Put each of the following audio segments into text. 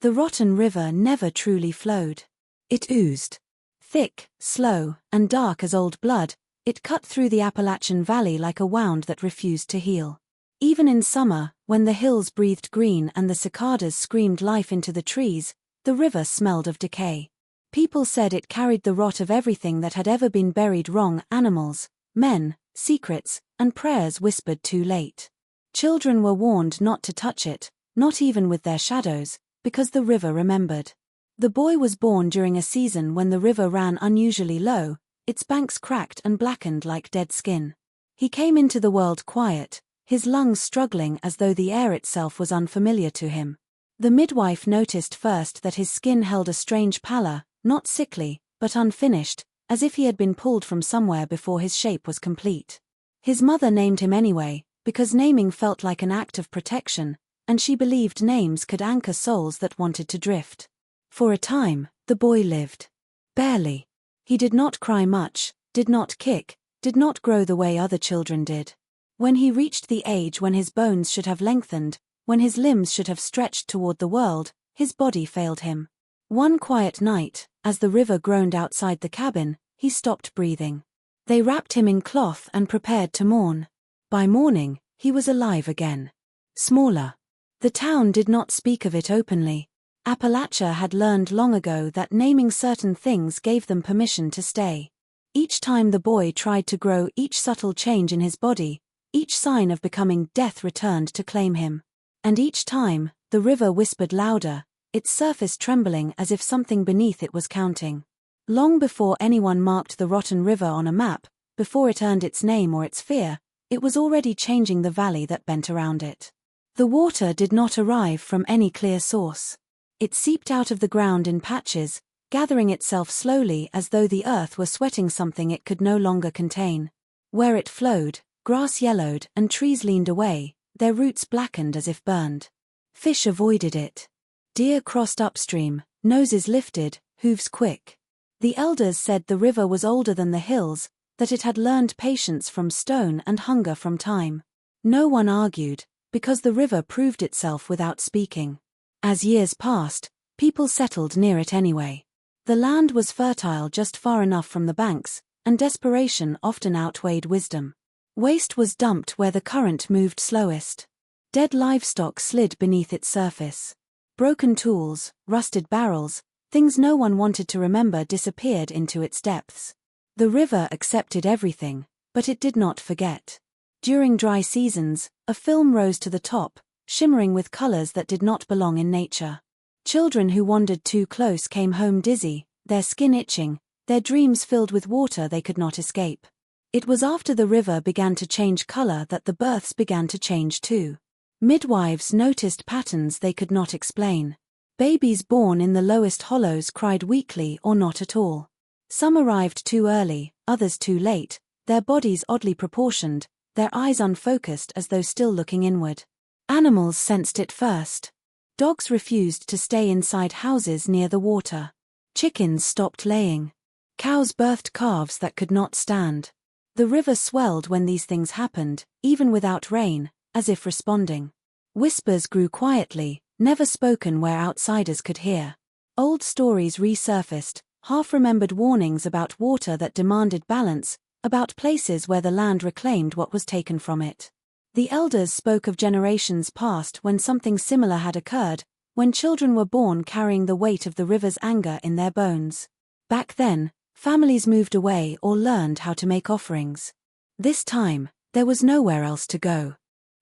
The rotten river never truly flowed. It oozed. Thick, slow, and dark as old blood, it cut through the Appalachian Valley like a wound that refused to heal. Even in summer, when the hills breathed green and the cicadas screamed life into the trees, the river smelled of decay. People said it carried the rot of everything that had ever been buried wrong: animals, men, secrets, and prayers whispered too late. Children were warned not to touch it, not even with their shadows, because the river remembered. The boy was born during a season when the river ran unusually low, its banks cracked and blackened like dead skin. He came into the world quiet, his lungs struggling as though the air itself was unfamiliar to him. The midwife noticed first that his skin held a strange pallor, not sickly, but unfinished, as if he had been pulled from somewhere before his shape was complete. His mother named him anyway, because naming felt like an act of protection, and she believed names could anchor souls that wanted to drift. For a time, the boy lived. Barely. He did not cry much, did not kick, did not grow the way other children did. When he reached the age when his bones should have lengthened, when his limbs should have stretched toward the world, his body failed him. One quiet night, as the river groaned outside the cabin, he stopped breathing. They wrapped him in cloth and prepared to mourn. By morning, he was alive again. Smaller. The town did not speak of it openly. Appalachia had learned long ago that naming certain things gave them permission to stay. Each time the boy tried to grow, each subtle change in his body, each sign of becoming death returned to claim him. And each time, the river whispered louder, its surface trembling as if something beneath it was counting. Long before anyone marked the rotten river on a map, before it earned its name or its fear, it was already changing the valley that bent around it. The water did not arrive from any clear source. It seeped out of the ground in patches, gathering itself slowly as though the earth were sweating something it could no longer contain. Where it flowed, grass yellowed and trees leaned away, their roots blackened as if burned. Fish avoided it. Deer crossed upstream, noses lifted, hooves quick. The elders said the river was older than the hills, that it had learned patience from stone and hunger from time. No one argued, because the river proved itself without speaking. As years passed, people settled near it anyway. The land was fertile just far enough from the banks, and desperation often outweighed wisdom. Waste was dumped where the current moved slowest. Dead livestock slid beneath its surface. Broken tools, rusted barrels, things no one wanted to remember disappeared into its depths. The river accepted everything, but it did not forget. During dry seasons, a film rose to the top, shimmering with colors that did not belong in nature. Children who wandered too close came home dizzy, their skin itching, their dreams filled with water they could not escape. It was after the river began to change color that the births began to change too. Midwives noticed patterns they could not explain. Babies born in the lowest hollows cried weakly or not at all. Some arrived too early, others too late, their bodies oddly proportioned, their eyes unfocused as though still looking inward. Animals sensed it first. Dogs refused to stay inside houses near the water. Chickens stopped laying. Cows birthed calves that could not stand. The river swelled when these things happened, even without rain, as if responding. Whispers grew quietly, never spoken where outsiders could hear. Old stories resurfaced, half-remembered warnings about water that demanded balance, about places where the land reclaimed what was taken from it. The elders spoke of generations past when something similar had occurred, when children were born carrying the weight of the river's anger in their bones. Back then, families moved away or learned how to make offerings. This time, there was nowhere else to go.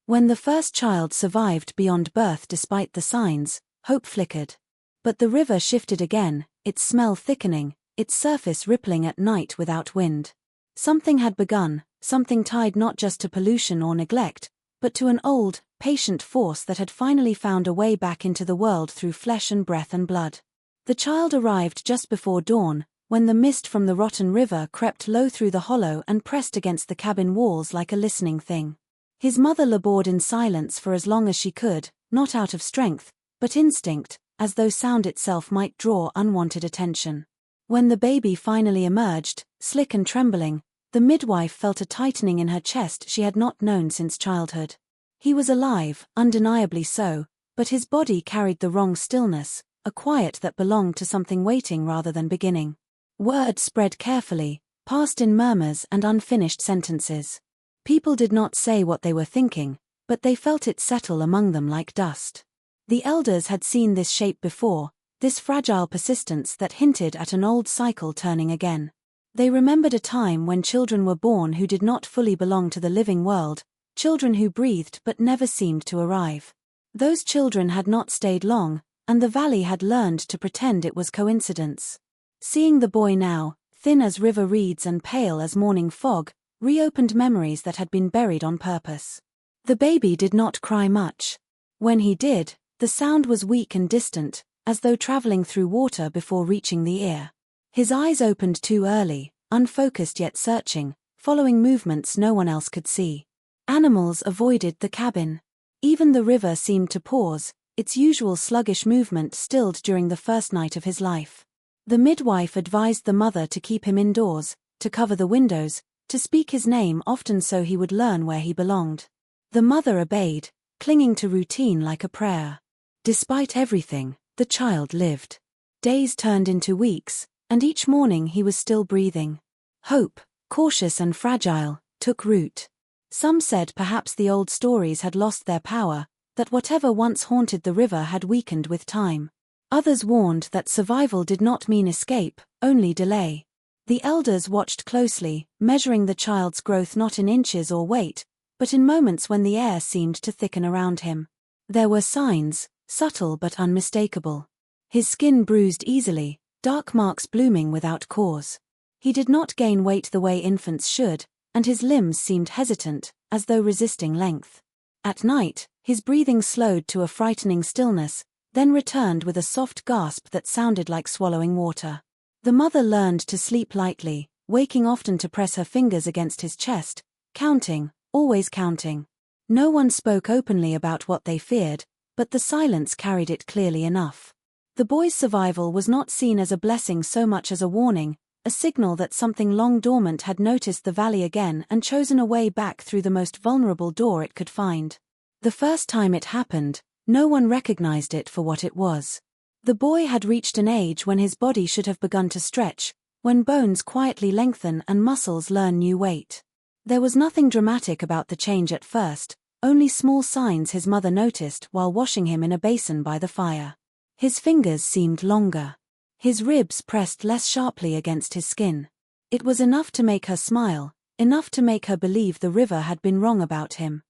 When the first child survived beyond birth despite the signs, hope flickered. But the river shifted again, its smell thickening, its surface rippling at night without wind. Something had begun, something tied not just to pollution or neglect, but to an old, patient force that had finally found a way back into the world through flesh and breath and blood. The child arrived just before dawn, when the mist from the rotten river crept low through the hollow and pressed against the cabin walls like a listening thing. His mother labored in silence for as long as she could, not out of strength, but instinct, as though sound itself might draw unwanted attention. When the baby finally emerged, slick and trembling, the midwife felt a tightening in her chest she had not known since childhood. He was alive, undeniably so, but his body carried the wrong stillness, a quiet that belonged to something waiting rather than beginning. Word spread carefully, passed in murmurs and unfinished sentences. People did not say what they were thinking, but they felt it settle among them like dust. The elders had seen this shape before, this fragile persistence that hinted at an old cycle turning again. They remembered a time when children were born who did not fully belong to the living world, children who breathed but never seemed to arrive. Those children had not stayed long, and the valley had learned to pretend it was coincidence. Seeing the boy now, thin as river reeds and pale as morning fog, reopened memories that had been buried on purpose. The baby did not cry much. When he did, the sound was weak and distant, as though traveling through water before reaching the ear. His eyes opened too early, unfocused yet searching, following movements no one else could see. Animals avoided the cabin. Even the river seemed to pause, its usual sluggish movement stilled during the first night of his life. The midwife advised the mother to keep him indoors, to cover the windows, to speak his name often so he would learn where he belonged. The mother obeyed, clinging to routine like a prayer. Despite everything, the child lived. Days turned into weeks, and each morning he was still breathing. Hope, cautious and fragile, took root. Some said perhaps the old stories had lost their power, that whatever once haunted the river had weakened with time. Others warned that survival did not mean escape, only delay. The elders watched closely, measuring the child's growth not in inches or weight, but in moments when the air seemed to thicken around him. There were signs, subtle but unmistakable. His skin bruised easily, dark marks blooming without cause. He did not gain weight the way infants should, and his limbs seemed hesitant, as though resisting length. At night, his breathing slowed to a frightening stillness, then returned with a soft gasp that sounded like swallowing water. The mother learned to sleep lightly, waking often to press her fingers against his chest, counting, always counting. No one spoke openly about what they feared, but the silence carried it clearly enough. The boy's survival was not seen as a blessing so much as a warning, a signal that something long dormant had noticed the valley again and chosen a way back through the most vulnerable door it could find. The first time it happened, no one recognized it for what it was. The boy had reached an age when his body should have begun to stretch, when bones quietly lengthen and muscles learn new weight. There was nothing dramatic about the change at first, only small signs his mother noticed while washing him in a basin by the fire. His fingers seemed longer. His ribs pressed less sharply against his skin. It was enough to make her smile, enough to make her believe the river had been wrong about him.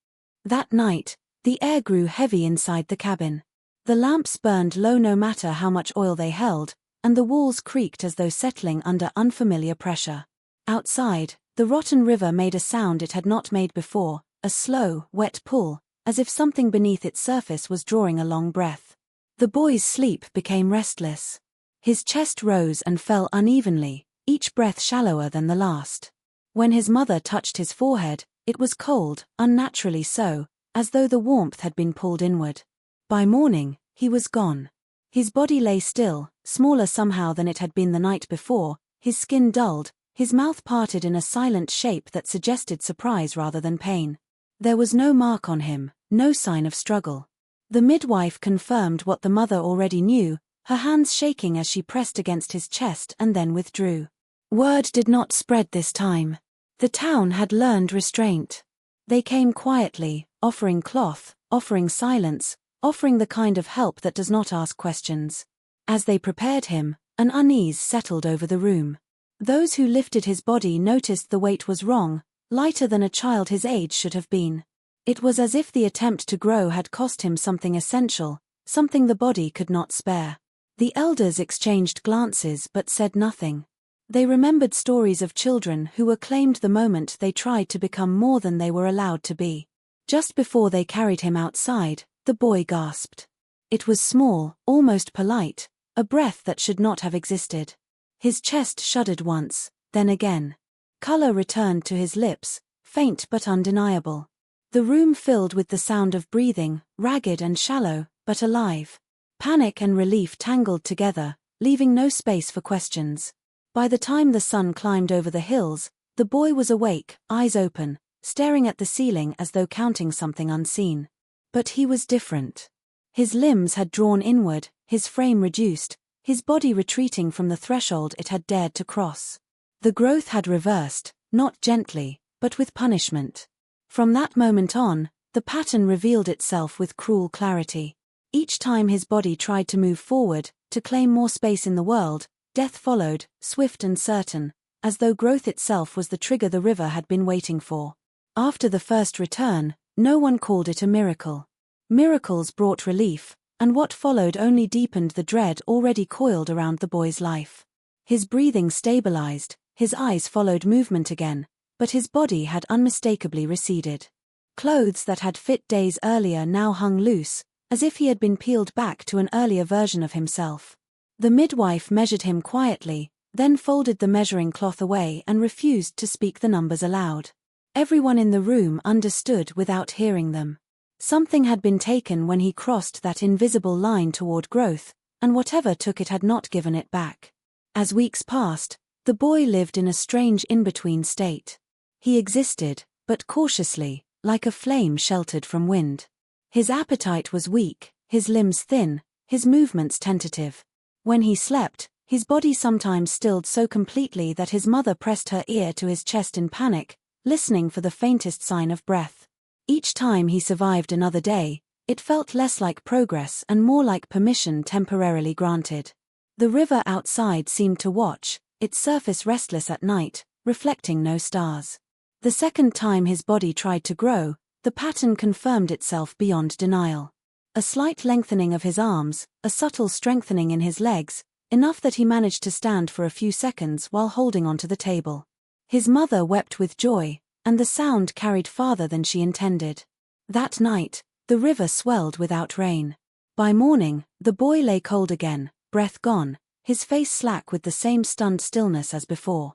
That night, the air grew heavy inside the cabin. The lamps burned low no matter how much oil they held, and the walls creaked as though settling under unfamiliar pressure. Outside, the rotten river made a sound it had not made before, a slow, wet pull, as if something beneath its surface was drawing a long breath. The boy's sleep became restless. His chest rose and fell unevenly, each breath shallower than the last. When his mother touched his forehead, it was cold, unnaturally so, as though the warmth had been pulled inward. By morning, he was gone. His body lay still, smaller somehow than it had been the night before, his skin dulled, his mouth parted in a silent shape that suggested surprise rather than pain. There was no mark on him, no sign of struggle. The midwife confirmed what the mother already knew, her hands shaking as she pressed against his chest and then withdrew. Word did not spread this time. The town had learned restraint. They came quietly, offering cloth, offering silence, offering the kind of help that does not ask questions. As they prepared him, an unease settled over the room. Those who lifted his body noticed the weight was wrong, lighter than a child his age should have been. It was as if the attempt to grow had cost him something essential, something the body could not spare. The elders exchanged glances but said nothing. They remembered stories of children who were claimed the moment they tried to become more than they were allowed to be. Just before they carried him outside, the boy gasped. It was small, almost polite, a breath that should not have existed. His chest shuddered once, then again. Color returned to his lips, faint but undeniable. The room filled with the sound of breathing, ragged and shallow, but alive. Panic and relief tangled together, leaving no space for questions. By the time the sun climbed over the hills, the boy was awake, eyes open, staring at the ceiling as though counting something unseen. But he was different. His limbs had drawn inward, his frame reduced, his body retreating from the threshold it had dared to cross. The growth had reversed, not gently, but with punishment. From that moment on, the pattern revealed itself with cruel clarity. Each time his body tried to move forward, to claim more space in the world, death followed, swift and certain, as though growth itself was the trigger the river had been waiting for. After the first return, no one called it a miracle. Miracles brought relief, and what followed only deepened the dread already coiled around the boy's life. His breathing stabilized, his eyes followed movement again, but his body had unmistakably receded. Clothes that had fit days earlier now hung loose, as if he had been peeled back to an earlier version of himself. The midwife measured him quietly, then folded the measuring cloth away and refused to speak the numbers aloud. Everyone in the room understood without hearing them. Something had been taken when he crossed that invisible line toward growth, and whatever took it had not given it back. As weeks passed, the boy lived in a strange in-between state. He existed, but cautiously, like a flame sheltered from wind. His appetite was weak, his limbs thin, his movements tentative. When he slept, his body sometimes stilled so completely that his mother pressed her ear to his chest in panic, listening for the faintest sign of breath. Each time he survived another day, it felt less like progress and more like permission temporarily granted. The river outside seemed to watch, its surface restless at night, reflecting no stars. The second time his body tried to grow, the pattern confirmed itself beyond denial. A slight lengthening of his arms, a subtle strengthening in his legs, enough that he managed to stand for a few seconds while holding onto the table. His mother wept with joy, and the sound carried farther than she intended. That night, the river swelled without rain. By morning, the boy lay cold again, breath gone, his face slack with the same stunned stillness as before.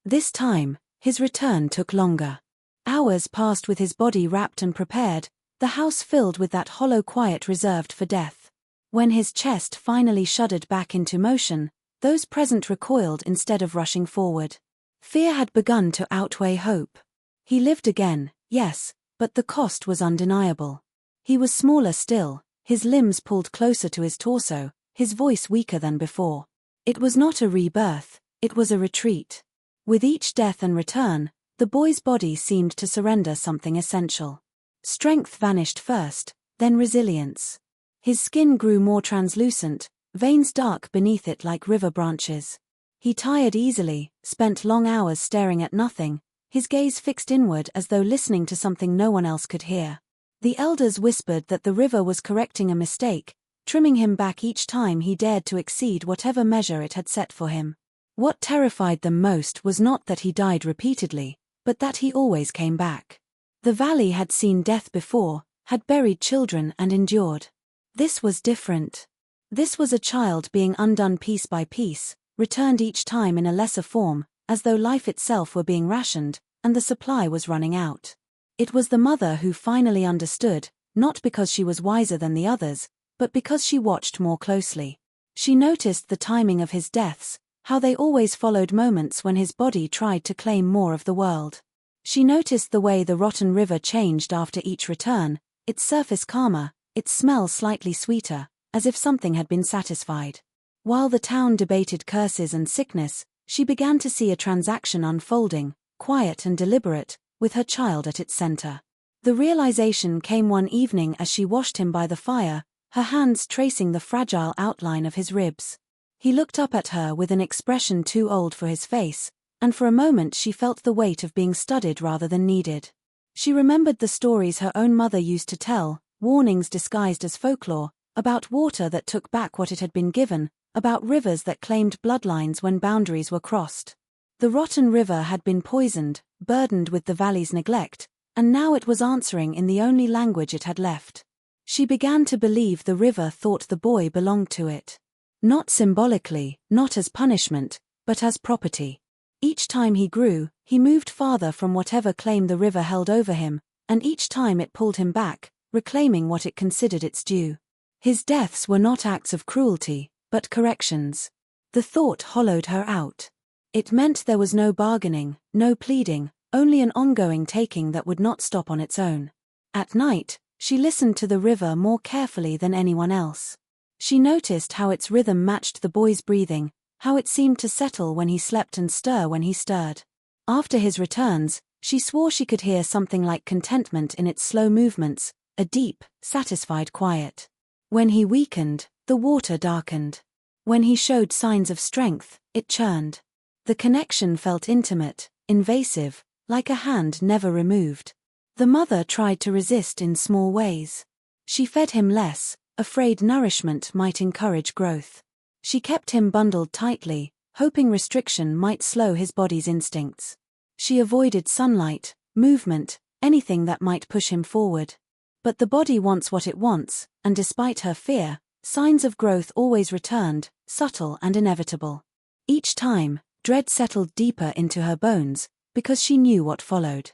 This time, his return took longer. Hours passed with his body wrapped and prepared, the house filled with that hollow quiet reserved for death. When his chest finally shuddered back into motion, those present recoiled instead of rushing forward. Fear had begun to outweigh hope. He lived again, yes, but the cost was undeniable. He was smaller still, his limbs pulled closer to his torso, his voice weaker than before. It was not a rebirth, it was a retreat. With each death and return, the boy's body seemed to surrender something essential. Strength vanished first, then resilience. His skin grew more translucent, veins dark beneath it like river branches. He tired easily, spent long hours staring at nothing, his gaze fixed inward as though listening to something no one else could hear. The elders whispered that the river was correcting a mistake, trimming him back each time he dared to exceed whatever measure it had set for him. What terrified them most was not that he died repeatedly, but that he always came back. The valley had seen death before, had buried children and endured. This was different. This was a child being undone piece by piece, returned each time in a lesser form, as though life itself were being rationed, and the supply was running out. It was the mother who finally understood, not because she was wiser than the others, but because she watched more closely. She noticed the timing of his deaths, how they always followed moments when his body tried to claim more of the world. She noticed the way the rotten river changed after each return, its surface calmer, its smell slightly sweeter, as if something had been satisfied. While the town debated curses and sickness, she began to see a transaction unfolding, quiet and deliberate, with her child at its center. The realization came one evening as she washed him by the fire, her hands tracing the fragile outline of his ribs. He looked up at her with an expression too old for his face, and for a moment she felt the weight of being studied rather than needed. She remembered the stories her own mother used to tell, warnings disguised as folklore, about water that took back what it had been given, about rivers that claimed bloodlines when boundaries were crossed. The rotten river had been poisoned, burdened with the valley's neglect, and now it was answering in the only language it had left. She began to believe the river thought the boy belonged to it. Not symbolically, not as punishment, but as property. Each time he grew, he moved farther from whatever claim the river held over him, and each time it pulled him back, reclaiming what it considered its due. His deaths were not acts of cruelty, but corrections. The thought hollowed her out. It meant there was no bargaining, no pleading, only an ongoing taking that would not stop on its own. At night, She listened to the river more carefully than anyone else. She noticed how its rhythm matched the boy's breathing, how it seemed to settle when he slept and stir when he stirred. After his returns, she swore she could hear something like contentment in its slow movements, a deep, satisfied quiet. When he weakened, the water darkened. When he showed signs of strength, it churned. The connection felt intimate, invasive, like a hand never removed. The mother tried to resist in small ways. She fed him less, afraid nourishment might encourage growth. She kept him bundled tightly, hoping restriction might slow his body's instincts. She avoided sunlight, movement, anything that might push him forward. But the body wants what it wants, and despite her fear, signs of growth always returned, subtle and inevitable. Each time, dread settled deeper into her bones, because she knew what followed.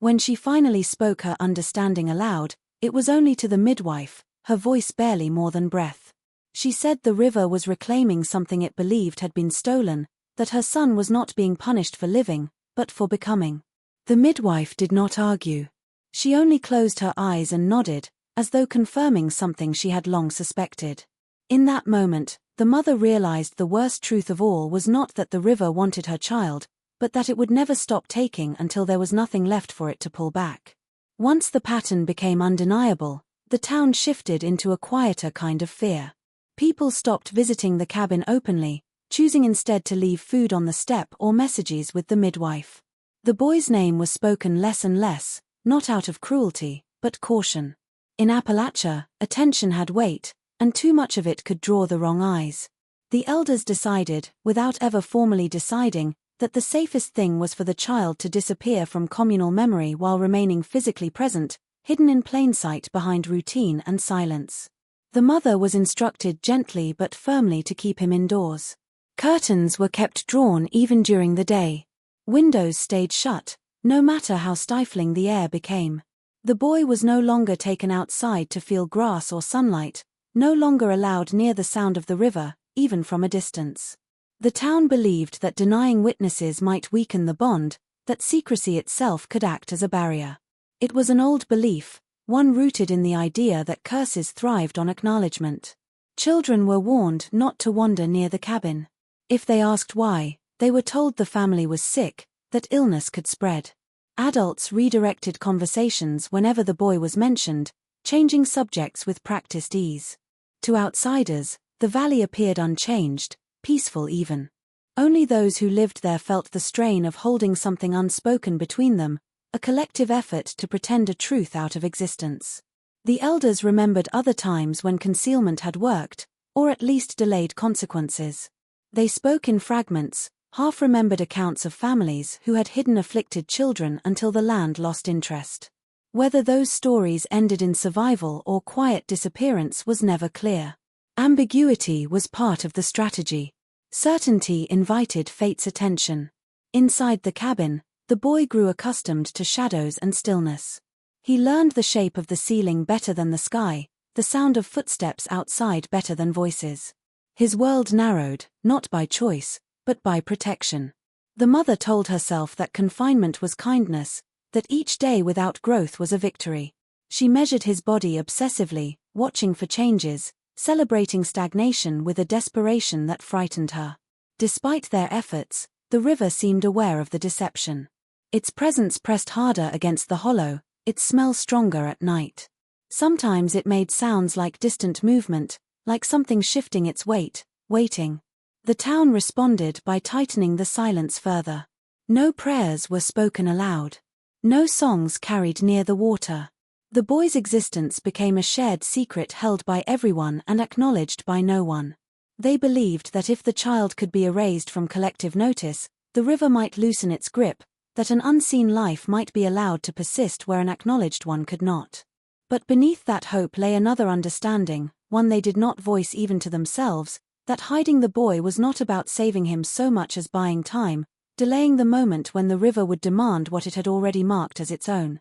When she finally spoke her understanding aloud, it was only to the midwife, her voice barely more than breath. She said the river was reclaiming something it believed had been stolen, that her son was not being punished for living, but for becoming. The midwife did not argue. She only closed her eyes and nodded, as though confirming something she had long suspected. In that moment, the mother realized the worst truth of all was not that the river wanted her child, but that it would never stop taking until there was nothing left for it to pull back. Once the pattern became undeniable, the town shifted into a quieter kind of fear. People stopped visiting the cabin openly, choosing instead to leave food on the step or messages with the midwife. The boy's name was spoken less and less, not out of cruelty, but caution. In Appalachia, attention had weight, and too much of it could draw the wrong eyes. The elders decided, without ever formally deciding, that the safest thing was for the child to disappear from communal memory while remaining physically present, hidden in plain sight behind routine and silence. The mother was instructed gently but firmly to keep him indoors. Curtains were kept drawn even during the day. Windows stayed shut, no matter how stifling the air became. The boy was no longer taken outside to feel grass or sunlight, no longer allowed near the sound of the river, even from a distance. The town believed that denying witnesses might weaken the bond, that secrecy itself could act as a barrier. It was an old belief, one rooted in the idea that curses thrived on acknowledgement. Children were warned not to wander near the cabin. If they asked why, they were told the family was sick, that illness could spread. Adults redirected conversations whenever the boy was mentioned, changing subjects with practiced ease. To outsiders, the valley appeared unchanged, peaceful even. Only those who lived there felt the strain of holding something unspoken between them, a collective effort to pretend a truth out of existence. The elders remembered other times when concealment had worked, or at least delayed consequences. They spoke in fragments, half-remembered accounts of families who had hidden afflicted children until the land lost interest. Whether those stories ended in survival or quiet disappearance was never clear. Ambiguity was part of the strategy. Certainty invited fate's attention. Inside the cabin, the boy grew accustomed to shadows and stillness. He learned the shape of the ceiling better than the sky, the sound of footsteps outside better than voices. His world narrowed, not by choice, but by protection. The mother told herself that confinement was kindness, that each day without growth was a victory. She measured his body obsessively, watching for changes, celebrating stagnation with a desperation that frightened her. Despite their efforts, the river seemed aware of the deception. Its presence pressed harder against the hollow, its smell stronger at night. Sometimes it made sounds like distant movement, like something shifting its weight, waiting. The town responded by tightening the silence further. No prayers were spoken aloud. No songs carried near the water. The boy's existence became a shared secret held by everyone and acknowledged by no one. They believed that if the child could be erased from collective notice, the river might loosen its grip, that an unseen life might be allowed to persist where an acknowledged one could not. But beneath that hope lay another understanding, one they did not voice even to themselves, that hiding the boy was not about saving him so much as buying time, delaying the moment when the river would demand what it had already marked as its own.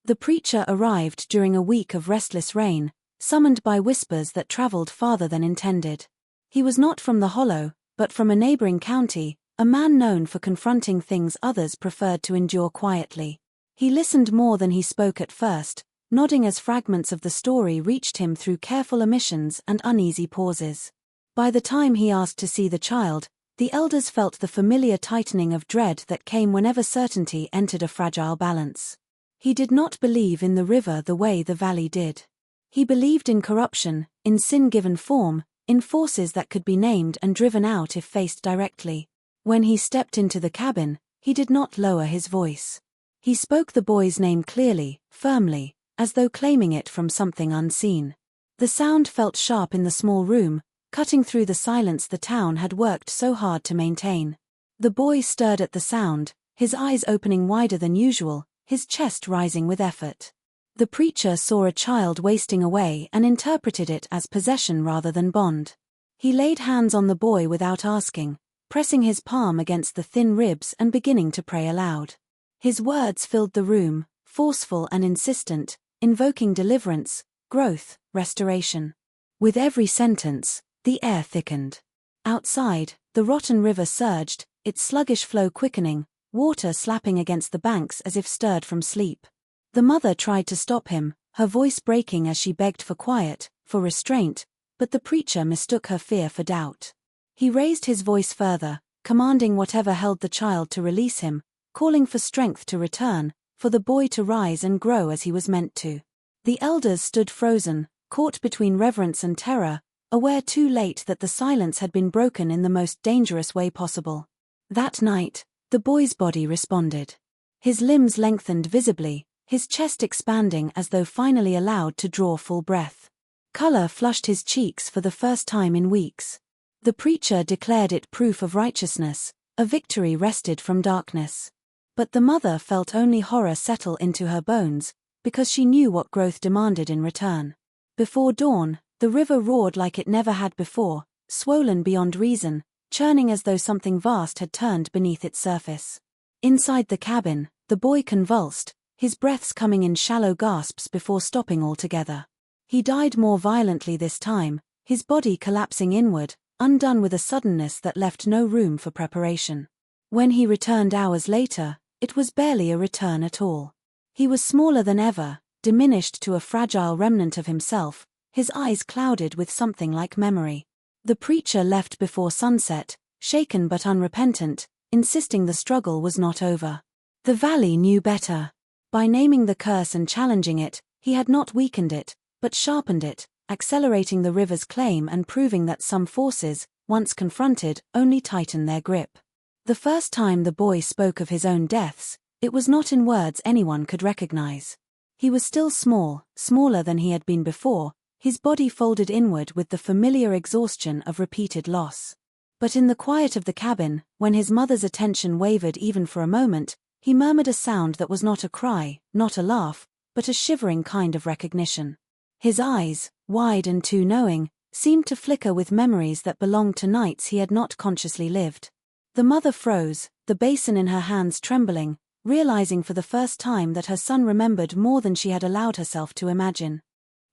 The preacher arrived during a week of restless rain, summoned by whispers that traveled farther than intended. He was not from the Hollow, but from a neighboring county, a man known for confronting things others preferred to endure quietly. He listened more than he spoke at first, nodding as fragments of the story reached him through careful omissions and uneasy pauses. By the time he asked to see the child, the elders felt the familiar tightening of dread that came whenever certainty entered a fragile balance. He did not believe in the river the way the valley did. He believed in corruption, in sin given form, in forces that could be named and driven out if faced directly. When he stepped into the cabin, he did not lower his voice. He spoke the boy's name clearly, firmly, as though claiming it from something unseen. The sound felt sharp in the small room, cutting through the silence the town had worked so hard to maintain. The boy stirred at the sound, his eyes opening wider than usual, his chest rising with effort. The preacher saw a child wasting away and interpreted it as possession rather than bond. He laid hands on the boy without asking, pressing his palm against the thin ribs and beginning to pray aloud. His words filled the room, forceful and insistent, invoking deliverance, growth, restoration. With every sentence, the air thickened. Outside, the rotten river surged, its sluggish flow quickening, water slapping against the banks as if stirred from sleep. The mother tried to stop him, her voice breaking as she begged for quiet, for restraint, but the preacher mistook her fear for doubt. He raised his voice further, commanding whatever held the child to release him, calling for strength to return, for the boy to rise and grow as he was meant to. The elders stood frozen, caught between reverence and terror, aware too late that the silence had been broken in the most dangerous way possible. That night, the boy's body responded. His limbs lengthened visibly, his chest expanding as though finally allowed to draw full breath. Color flushed his cheeks for the first time in weeks. The preacher declared it proof of righteousness, a victory wrested from darkness. But the mother felt only horror settle into her bones, because she knew what growth demanded in return. Before dawn, the river roared like it never had before, swollen beyond reason, churning as though something vast had turned beneath its surface. Inside the cabin, the boy convulsed, his breaths coming in shallow gasps before stopping altogether. He died more violently this time, his body collapsing inward, undone with a suddenness that left no room for preparation. When he returned hours later, it was barely a return at all. He was smaller than ever, diminished to a fragile remnant of himself, his eyes clouded with something like memory. The preacher left before sunset, shaken but unrepentant, insisting the struggle was not over. The valley knew better. By naming the curse and challenging it, he had not weakened it, but sharpened it, accelerating the river's claim and proving that some forces, once confronted, only tighten their grip. The first time the boy spoke of his own deaths, it was not in words anyone could recognize. He was still small, smaller than he had been before, his body folded inward with the familiar exhaustion of repeated loss. But in the quiet of the cabin, when his mother's attention wavered even for a moment, he murmured a sound that was not a cry, not a laugh, but a shivering kind of recognition. His eyes, wide and too knowing, seemed to flicker with memories that belonged to nights he had not consciously lived. The mother froze, the basin in her hands trembling, realizing for the first time that her son remembered more than she had allowed herself to imagine.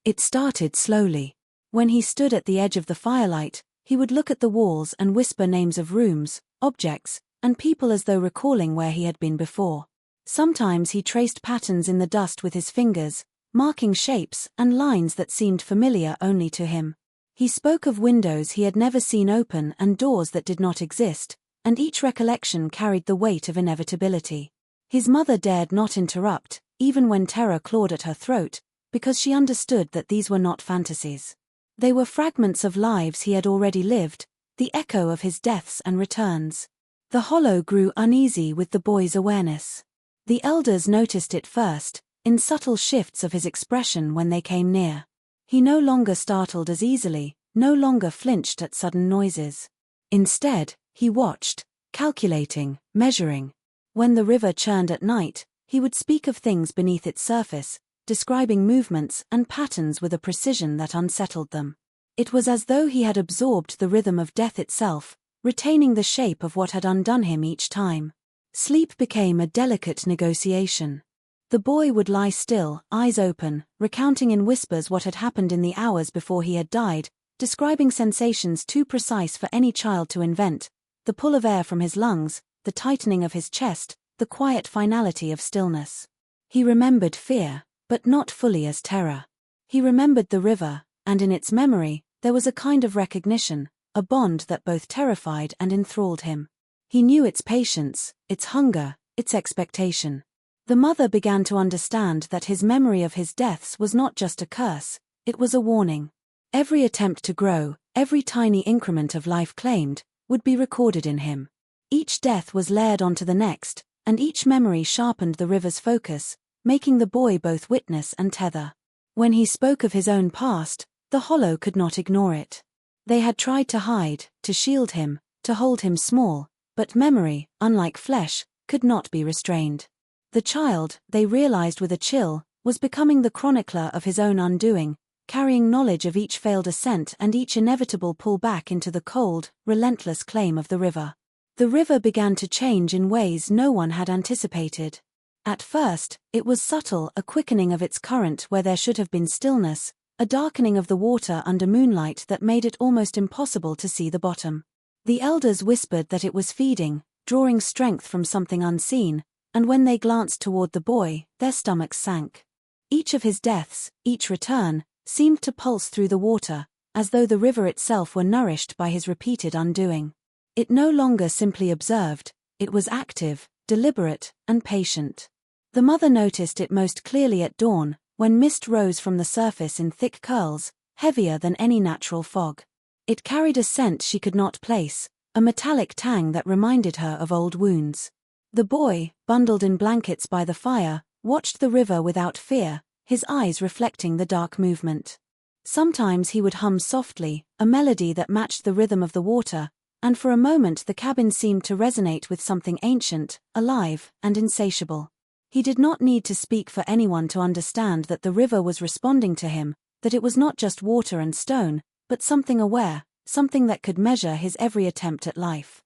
It started slowly. When he stood at the edge of the firelight, he would look at the walls and whisper names of rooms, objects, and people as though recalling where he had been before. Sometimes he traced patterns in the dust with his fingers, marking shapes and lines that seemed familiar only to him. He spoke of windows he had never seen open and doors that did not exist, and each recollection carried the weight of inevitability. His mother dared not interrupt, even when terror clawed at her throat, because she understood that these were not fantasies. They were fragments of lives he had already lived, the echo of his deaths and returns. The hollow grew uneasy with the boy's awareness. The elders noticed it first, in subtle shifts of his expression when they came near. He no longer startled as easily, no longer flinched at sudden noises. Instead, he watched, calculating, measuring. When the river churned at night, he would speak of things beneath its surface, describing movements and patterns with a precision that unsettled them. It was as though he had absorbed the rhythm of death itself, retaining the shape of what had undone him each time. Sleep became a delicate negotiation. The boy would lie still, eyes open, recounting in whispers what had happened in the hours before he had died, describing sensations too precise for any child to invent, the pull of air from his lungs, the tightening of his chest, the quiet finality of stillness. He remembered fear, but not fully as terror. He remembered the river, and in its memory, there was a kind of recognition, a bond that both terrified and enthralled him. He knew its patience, its hunger, its expectation. The mother began to understand that his memory of his deaths was not just a curse, it was a warning. Every attempt to grow, every tiny increment of life claimed, would be recorded in him. Each death was layered onto the next, and each memory sharpened the river's focus, making the boy both witness and tether. When he spoke of his own past, the hollow could not ignore it. They had tried to hide, to shield him, to hold him small, but memory, unlike flesh, could not be restrained. The child, they realized with a chill, was becoming the chronicler of his own undoing, carrying knowledge of each failed ascent and each inevitable pull back into the cold, relentless claim of the river. The river began to change in ways no one had anticipated. At first, it was subtle, a quickening of its current where there should have been stillness, a darkening of the water under moonlight that made it almost impossible to see the bottom. The elders whispered that it was feeding, drawing strength from something unseen, and when they glanced toward the boy, their stomachs sank. Each of his deaths, each return, seemed to pulse through the water, as though the river itself were nourished by his repeated undoing. It no longer simply observed, it was active, deliberate, and patient. The mother noticed it most clearly at dawn, when mist rose from the surface in thick curls, heavier than any natural fog. It carried a scent she could not place, a metallic tang that reminded her of old wounds. The boy, bundled in blankets by the fire, watched the river without fear, his eyes reflecting the dark movement. Sometimes he would hum softly, a melody that matched the rhythm of the water, and for a moment the cabin seemed to resonate with something ancient, alive, and insatiable. He did not need to speak for anyone to understand that the river was responding to him, that it was not just water and stone, but something aware, something that could measure his every attempt at life.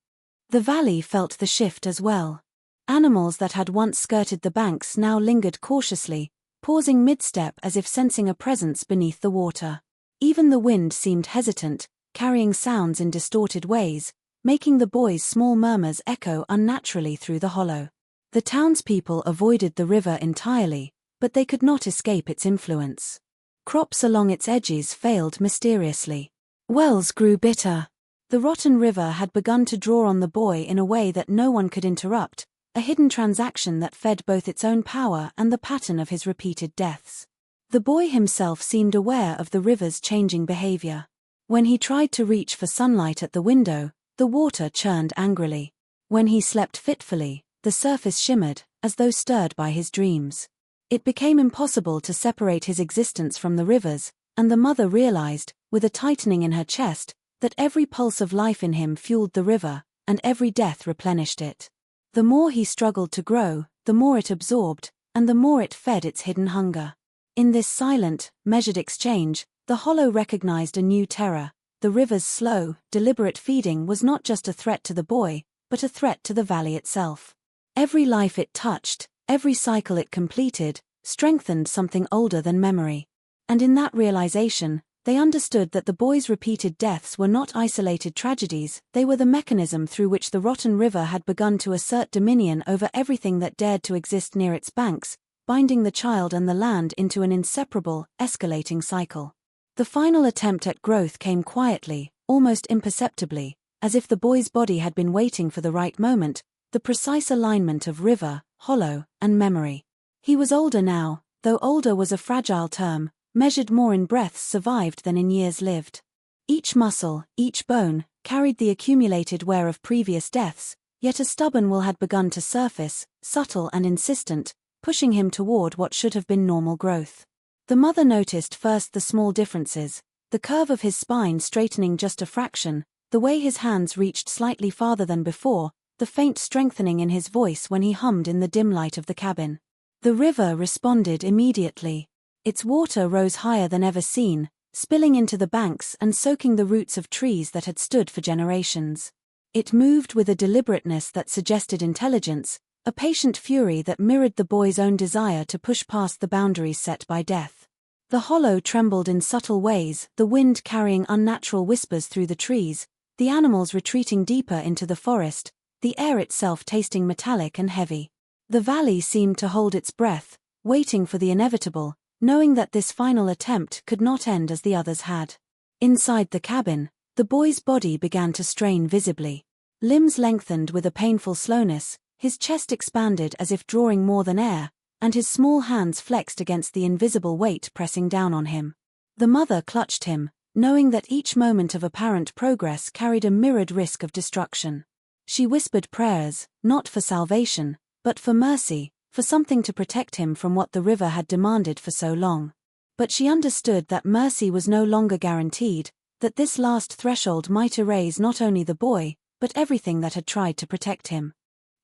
The valley felt the shift as well. Animals that had once skirted the banks now lingered cautiously, pausing mid-step as if sensing a presence beneath the water. Even the wind seemed hesitant, carrying sounds in distorted ways, making the boy's small murmurs echo unnaturally through the hollow. The townspeople avoided the river entirely, but they could not escape its influence. Crops along its edges failed mysteriously. Wells grew bitter. The rotten river had begun to draw on the boy in a way that no one could interrupt, a hidden transaction that fed both its own power and the pattern of his repeated deaths. The boy himself seemed aware of the river's changing behavior. When he tried to reach for sunlight at the window, the water churned angrily. When he slept fitfully, the surface shimmered, as though stirred by his dreams. It became impossible to separate his existence from the river's, and the mother realized, with a tightening in her chest, that every pulse of life in him fueled the river, and every death replenished it. The more he struggled to grow, the more it absorbed, and the more it fed its hidden hunger. In this silent, measured exchange, the hollow recognized a new terror. The river's slow, deliberate feeding was not just a threat to the boy, but a threat to the valley itself. Every life it touched, every cycle it completed, strengthened something older than memory. And in that realization, they understood that the boy's repeated deaths were not isolated tragedies, they were the mechanism through which the rotten river had begun to assert dominion over everything that dared to exist near its banks, binding the child and the land into an inseparable, escalating cycle. The final attempt at growth came quietly, almost imperceptibly, as if the boy's body had been waiting for the right moment, the precise alignment of river, hollow, and memory. He was older now, though older was a fragile term, measured more in breaths survived than in years lived. Each muscle, each bone, carried the accumulated wear of previous deaths, yet a stubborn will had begun to surface, subtle and insistent, pushing him toward what should have been normal growth. The mother noticed first the small differences, the curve of his spine straightening just a fraction, the way his hands reached slightly farther than before, the faint strengthening in his voice when he hummed in the dim light of the cabin. The river responded immediately. Its water rose higher than ever seen, spilling into the banks and soaking the roots of trees that had stood for generations. It moved with a deliberateness that suggested intelligence, a patient fury that mirrored the boy's own desire to push past the boundaries set by death. The hollow trembled in subtle ways, the wind carrying unnatural whispers through the trees, the animals retreating deeper into the forest, the air itself tasting metallic and heavy. The valley seemed to hold its breath, waiting for the inevitable, knowing that this final attempt could not end as the others had. Inside the cabin, the boy's body began to strain visibly. Limbs lengthened with a painful slowness, his chest expanded as if drawing more than air, and his small hands flexed against the invisible weight pressing down on him. The mother clutched him, knowing that each moment of apparent progress carried a mirrored risk of destruction. She whispered prayers, not for salvation, but for mercy, for something to protect him from what the river had demanded for so long. But she understood that mercy was no longer guaranteed, that this last threshold might erase not only the boy, but everything that had tried to protect him.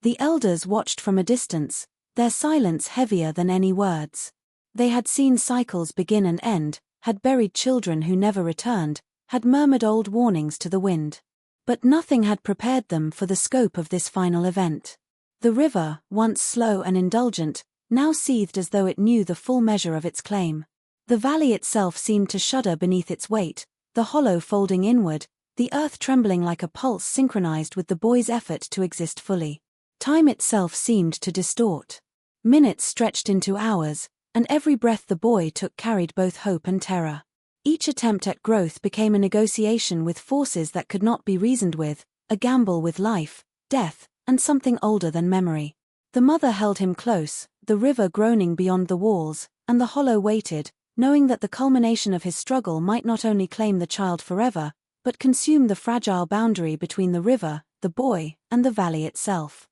The elders watched from a distance, their silence heavier than any words. They had seen cycles begin and end, had buried children who never returned, had murmured old warnings to the wind. But nothing had prepared them for the scope of this final event. The river, once slow and indulgent, now seethed as though it knew the full measure of its claim. The valley itself seemed to shudder beneath its weight, the hollow folding inward, the earth trembling like a pulse synchronized with the boy's effort to exist fully. Time itself seemed to distort. Minutes stretched into hours, and every breath the boy took carried both hope and terror. Each attempt at growth became a negotiation with forces that could not be reasoned with, a gamble with life, death, and something older than memory. The mother held him close, the river groaning beyond the walls, and the hollow waited, knowing that the culmination of his struggle might not only claim the child forever, but consume the fragile boundary between the river, the boy, and the valley itself.